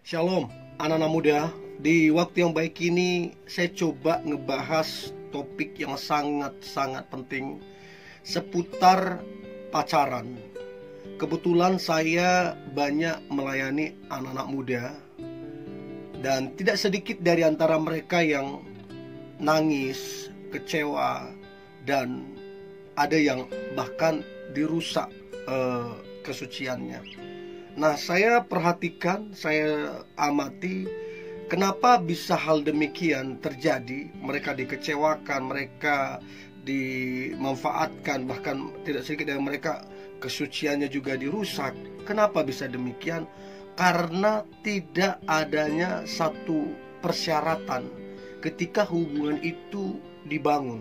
Shalom, anak-anak muda. Di waktu yang baik ini saya coba ngebahas topik yang sangat-sangat penting seputar pacaran. Kebetulan saya banyak melayani anak-anak muda, dan tidak sedikit dari antara mereka yang nangis, kecewa, dan ada yang bahkan dirusak kesuciannya. Nah, saya perhatikan, saya amati kenapa bisa hal demikian terjadi. Mereka dikecewakan, mereka dimanfaatkan, bahkan tidak sedikit dari mereka kesuciannya juga dirusak. Kenapa bisa demikian? Karena tidak adanya satu persyaratan ketika hubungan itu dibangun.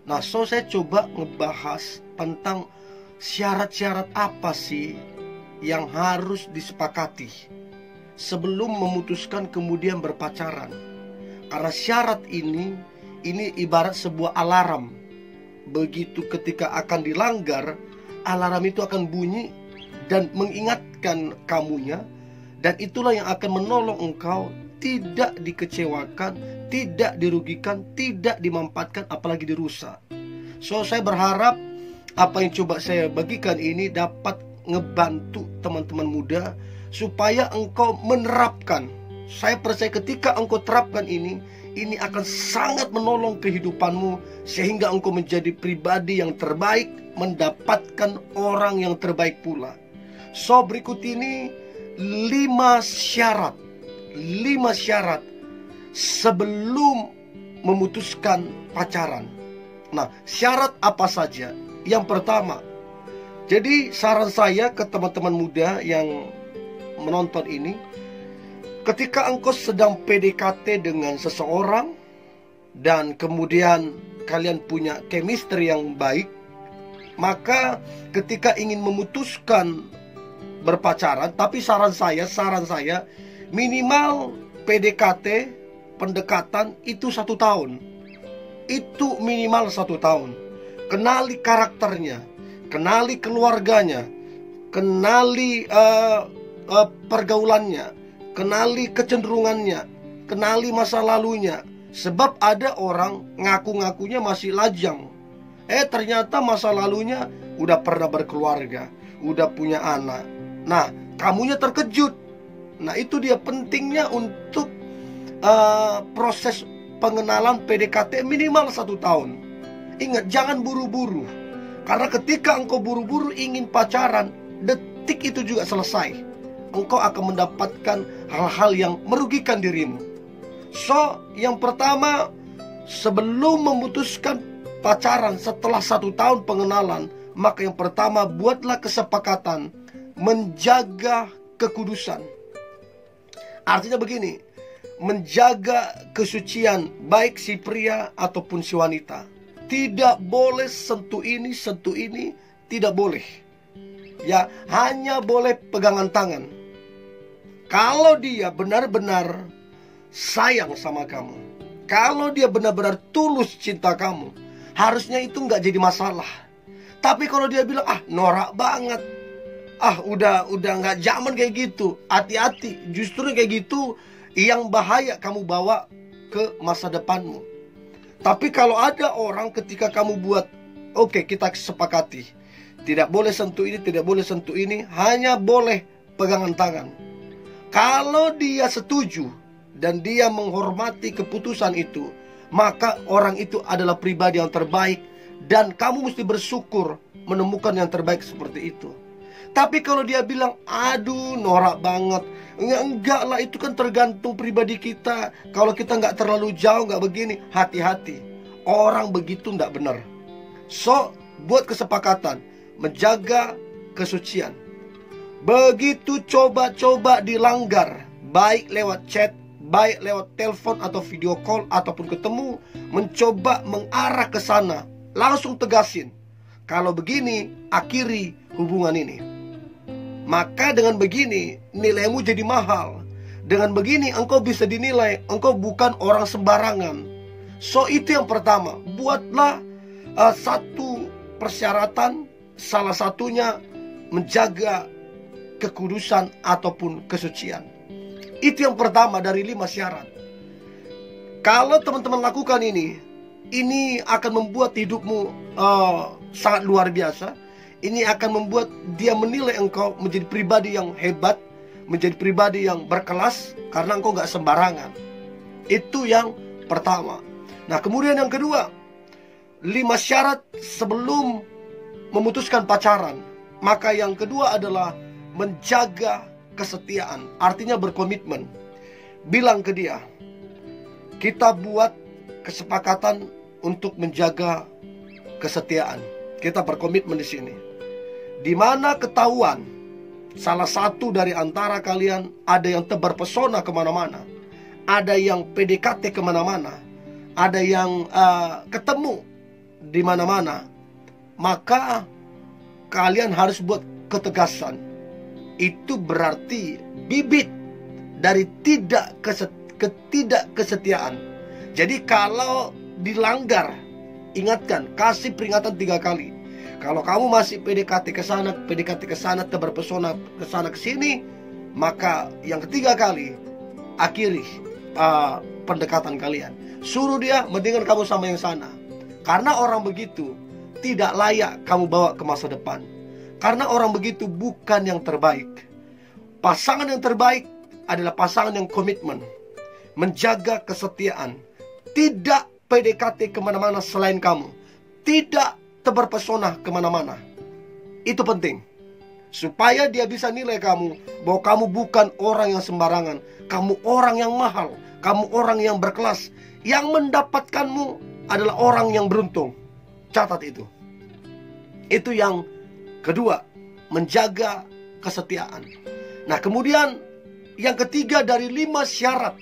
Nah, saya coba ngebahas tentang syarat-syarat apa sih yang harus disepakati sebelum memutuskan kemudian berpacaran. Karena syarat ini ibarat sebuah alarm. Begitu ketika akan dilanggar, alarm itu akan bunyi dan mengingatkan kamunya, dan itulah yang akan menolong engkau tidak dikecewakan, tidak dirugikan, tidak dimanfaatkan, apalagi dirusak. Saya berharap apa yang coba saya bagikan ini dapat ngebantu teman-teman muda supaya engkau menerapkan. Saya percaya ketika engkau terapkan ini akan sangat menolong kehidupanmu, sehingga engkau menjadi pribadi yang terbaik, mendapatkan orang yang terbaik pula. Berikut ini 5 syarat sebelum memutuskan pacaran. Nah, syarat apa saja? Yang pertama, jadi saran saya ke teman-teman muda yang menonton ini, ketika engkau sedang PDKT dengan seseorang dan kemudian kalian punya chemistry yang baik, maka ketika ingin memutuskan berpacaran, tapi saran saya minimal PDKT, pendekatan itu 1 tahun. Itu minimal 1 tahun. Kenali karakternya, kenali keluarganya, kenali pergaulannya, kenali kecenderungannya, kenali masa lalunya. Sebab ada orang ngaku-ngakunya masih lajang, ternyata masa lalunya udah pernah berkeluarga, udah punya anak. Nah, kamunya terkejut. Nah, itu dia pentingnya untuk proses pengenalan PDKT minimal 1 tahun. Ingat, jangan buru-buru. Karena ketika engkau buru-buru ingin pacaran, detik itu juga selesai, engkau akan mendapatkan hal-hal yang merugikan dirimu. Yang pertama, sebelum memutuskan pacaran setelah 1 tahun pengenalan, maka yang pertama, buatlah kesepakatan menjaga kekudusan. Artinya begini, menjaga kesucian baik si pria ataupun si wanita. Tidak boleh sentuh ini, tidak boleh. Ya, hanya boleh pegangan tangan. Kalau dia benar-benar sayang sama kamu, kalau dia benar-benar tulus cinta kamu, harusnya itu nggak jadi masalah. Tapi kalau dia bilang, norak banget, udah nggak zaman kayak gitu, hati-hati. Justru kayak gitu yang bahaya kamu bawa ke masa depanmu. Tapi kalau ada orang ketika kamu buat, oke, kita sepakati, tidak boleh sentuh ini, tidak boleh sentuh ini, hanya boleh pegangan tangan. Kalau dia setuju dan dia menghormati keputusan itu, maka orang itu adalah pribadi yang terbaik, dan kamu mesti bersyukur menemukan yang terbaik seperti itu. Tapi kalau dia bilang, norak banget, enggak lah, itu kan tergantung pribadi kita. Kalau kita nggak terlalu jauh, nggak begini, hati-hati. Orang begitu nggak benar. Buat kesepakatan menjaga kesucian. Begitu coba-coba dilanggar, baik lewat chat, baik lewat telepon atau video call ataupun ketemu, mencoba mengarah ke sana, langsung tegasin. Kalau begini, akhiri hubungan ini. Maka dengan begini, nilaimu jadi mahal. Dengan begini, engkau bisa dinilai engkau bukan orang sembarangan. Itu yang pertama. Buatlah satu persyaratan, salah satunya menjaga kekudusan ataupun kesucian. Itu yang pertama dari 5 syarat. Kalau teman-teman lakukan ini akan membuat hidupmu sangat luar biasa. Ini akan membuat dia menilai engkau menjadi pribadi yang hebat, menjadi pribadi yang berkelas, karena engkau gak sembarangan. Itu yang pertama. Nah, kemudian yang kedua, 5 syarat sebelum memutuskan pacaran. Maka yang kedua adalah menjaga kesetiaan. Artinya berkomitmen. Bilang ke dia, kita buat kesepakatan untuk menjaga kesetiaan. Kita berkomitmen di sini. Di mana ketahuan salah satu dari antara kalian ada yang tebar pesona kemana-mana, ada yang PDKT kemana-mana, ada yang ketemu di mana-mana, maka kalian harus buat ketegasan. Itu berarti bibit dari ketidakkesetiaan. Jadi kalau dilanggar, ingatkan, kasih peringatan 3 kali. Kalau kamu masih PDKT ke sana, tebar pesona ke sana ke sini, maka yang ketiga kali akhiri pendekatan kalian. Suruh dia, mendingan kamu sama yang sana. Karena orang begitu tidak layak kamu bawa ke masa depan. Karena orang begitu bukan yang terbaik. Pasangan yang terbaik adalah pasangan yang komitmen, menjaga kesetiaan, tidak PDKT kemana-mana selain kamu, tidak tebar pesona kemana-mana. Itu penting, supaya dia bisa nilai kamu bahwa kamu bukan orang yang sembarangan. Kamu orang yang mahal, kamu orang yang berkelas. Yang mendapatkanmu adalah orang yang beruntung. Catat itu. Itu yang kedua, menjaga kesetiaan. Nah, kemudian yang ketiga dari 5 syarat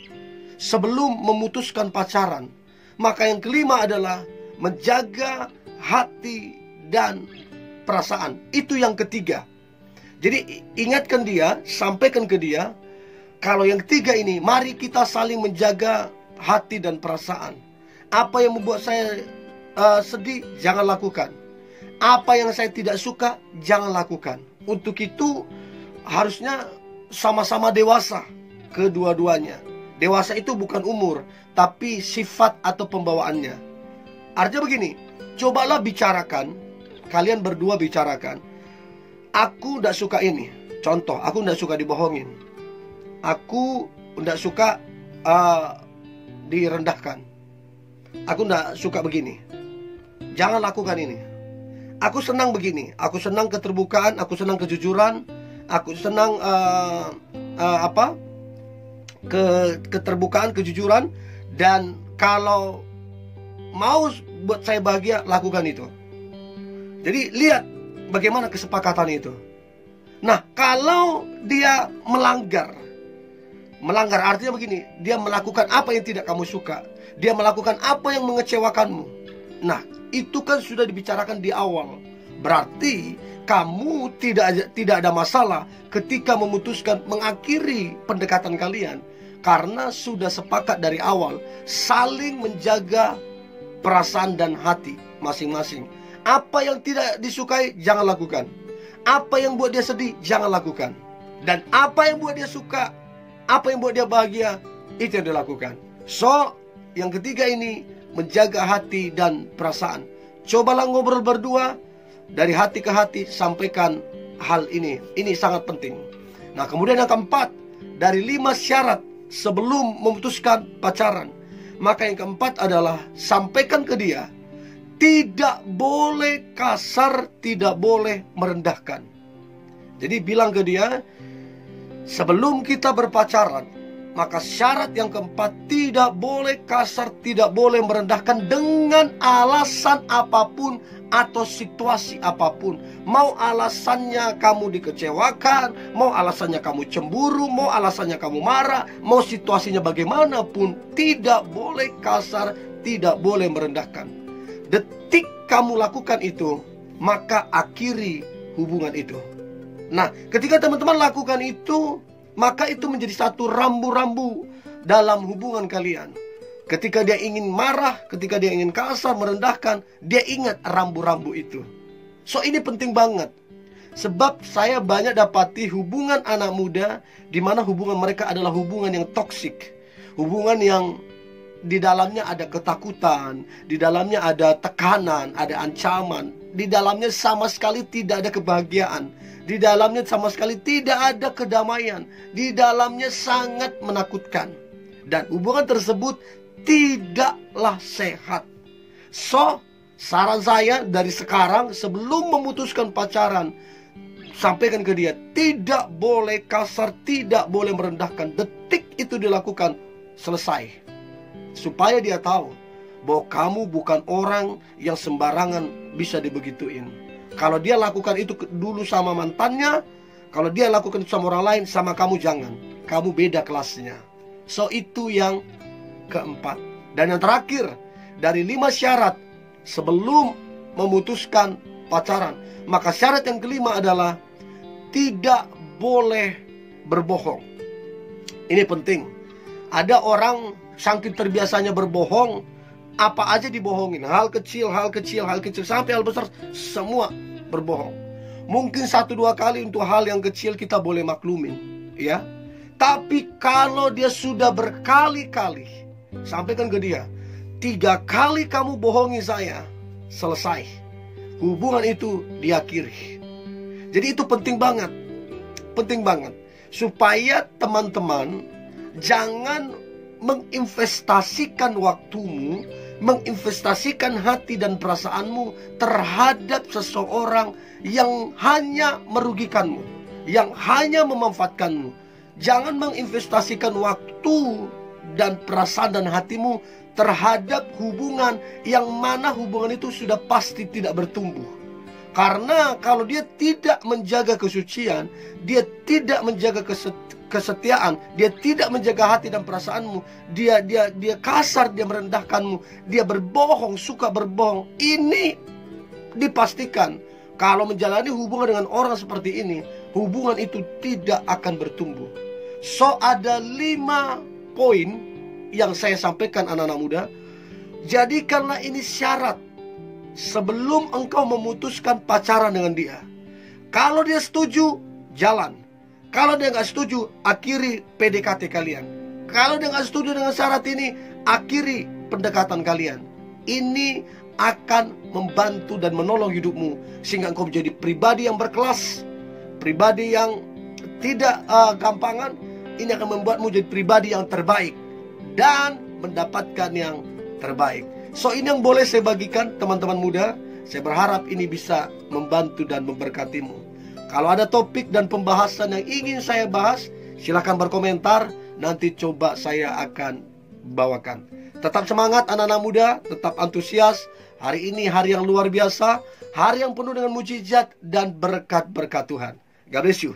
sebelum memutuskan pacaran, maka yang kelima adalah menjaga hati dan perasaan. Itu yang ketiga. Jadi ingatkan dia, sampaikan ke dia, kalau yang ketiga ini, mari kita saling menjaga hati dan perasaan. Apa yang membuat saya sedih, jangan lakukan. Apa yang saya tidak suka, jangan lakukan. Untuk itu harusnya sama-sama dewasa kedua-duanya. Dewasa itu bukan umur, tapi sifat atau pembawaannya. Artinya begini, cobalah bicarakan, kalian berdua bicarakan. Aku tidak suka ini. Contoh, aku tidak suka dibohongin. Aku tidak suka direndahkan. Aku tidak suka begini. Jangan lakukan ini. Aku senang begini. Aku senang keterbukaan. Aku senang kejujuran. Aku senang keterbukaan, kejujuran. Dan kalau mau buat saya bahagia, lakukan itu. Jadi lihat bagaimana kesepakatan itu. Nah, kalau dia melanggar artinya begini, dia melakukan apa yang tidak kamu suka, dia melakukan apa yang mengecewakanmu. Nah, itu kan sudah dibicarakan di awal. Berarti kamu tidak ada masalah ketika memutuskan mengakhiri pendekatan kalian, karena sudah sepakat dari awal saling menjaga perasaan dan hati masing-masing. Apa yang tidak disukai, jangan lakukan. Apa yang buat dia sedih, jangan lakukan. Dan apa yang buat dia suka, apa yang buat dia bahagia, itu yang dilakukan. So, yang ketiga ini, menjaga hati dan perasaan. Cobalah ngobrol berdua, dari hati ke hati, sampaikan hal ini. Ini sangat penting. Nah, kemudian yang keempat, dari 5 syarat sebelum memutuskan pacaran, maka yang keempat adalah sampaikan ke dia, tidak boleh kasar, tidak boleh merendahkan. Jadi bilang ke dia, sebelum kita berpacaran, maka syarat yang keempat, tidak boleh kasar, tidak boleh merendahkan dengan alasan apapun atau situasi apapun. Mau alasannya kamu dikecewakan, mau alasannya kamu cemburu, mau alasannya kamu marah, mau situasinya bagaimanapun, tidak boleh kasar, tidak boleh merendahkan. Detik kamu lakukan itu, maka akhiri hubungan itu. Nah, ketika teman-teman lakukan itu, maka itu menjadi satu rambu-rambu dalam hubungan kalian. Ketika dia ingin marah, ketika dia ingin kasar, merendahkan, dia ingat rambu-rambu itu. So, ini penting banget. Sebab saya banyak dapati hubungan anak muda di mana hubungan mereka adalah hubungan yang toksik. Hubungan yang di dalamnya ada ketakutan, di dalamnya ada tekanan, ada ancaman, di dalamnya sama sekali tidak ada kebahagiaan, di dalamnya sama sekali tidak ada kedamaian, di dalamnya sangat menakutkan. Dan hubungan tersebut tidaklah sehat. So, saran saya dari sekarang sebelum memutuskan pacaran, sampaikan ke dia, tidak boleh kasar, tidak boleh merendahkan. Detik itu dilakukan, selesai. Supaya dia tahu bahwa kamu bukan orang yang sembarangan bisa dibegituin. Kalau dia lakukan itu dulu sama mantannya, kalau dia lakukan itu sama orang lain, sama kamu jangan. Kamu beda kelasnya. So, itu yang keempat. Dan yang terakhir, dari 5 syarat sebelum memutuskan pacaran, maka syarat yang kelima adalah tidak boleh berbohong. Ini penting. Ada orang saking terbiasanya berbohong, apa aja dibohongin. Hal kecil, sampai hal besar, semua berbohong. Mungkin 1-2 kali untuk hal yang kecil kita boleh maklumin, ya. Tapi kalau dia sudah berkali-kali, sampaikan ke dia, 3 kali kamu bohongi saya, selesai. Hubungan itu diakhiri. Jadi itu penting banget. Penting banget. Supaya teman-teman jangan menginvestasikan waktumu, menginvestasikan hati dan perasaanmu terhadap seseorang yang hanya merugikanmu, yang hanya memanfaatkanmu. Jangan menginvestasikan waktu dan perasaan dan hatimu terhadap hubungan yang mana hubungan itu sudah pasti tidak bertumbuh. Karena kalau dia tidak menjaga kesucian, dia tidak menjaga kesetiaan, dia tidak menjaga hati dan perasaanmu, dia kasar, dia merendahkanmu, dia berbohong, suka berbohong. Ini dipastikan kalau menjalani hubungan dengan orang seperti ini, hubungan itu tidak akan bertumbuh. So, ada 5 poin yang saya sampaikan anak-anak muda. Jadikanlah ini syarat sebelum engkau memutuskan pacaran dengan dia. Kalau dia setuju, jalan. Kalau dia nggak setuju, akhiri PDKT kalian. Kalau dia nggak setuju dengan syarat ini, akhiri pendekatan kalian. Ini akan membantu dan menolong hidupmu sehingga engkau menjadi pribadi yang berkelas, pribadi yang tidak gampangan. Ini akan membuatmu jadi pribadi yang terbaik dan mendapatkan yang terbaik. So, ini yang boleh saya bagikan teman-teman muda. Saya berharap ini bisa membantu dan memberkatimu. Kalau ada topik dan pembahasan yang ingin saya bahas, silakan berkomentar. Nanti coba saya akan bawakan. Tetap semangat anak-anak muda, tetap antusias. Hari ini hari yang luar biasa, hari yang penuh dengan mujizat dan berkat-berkat Tuhan. God bless you.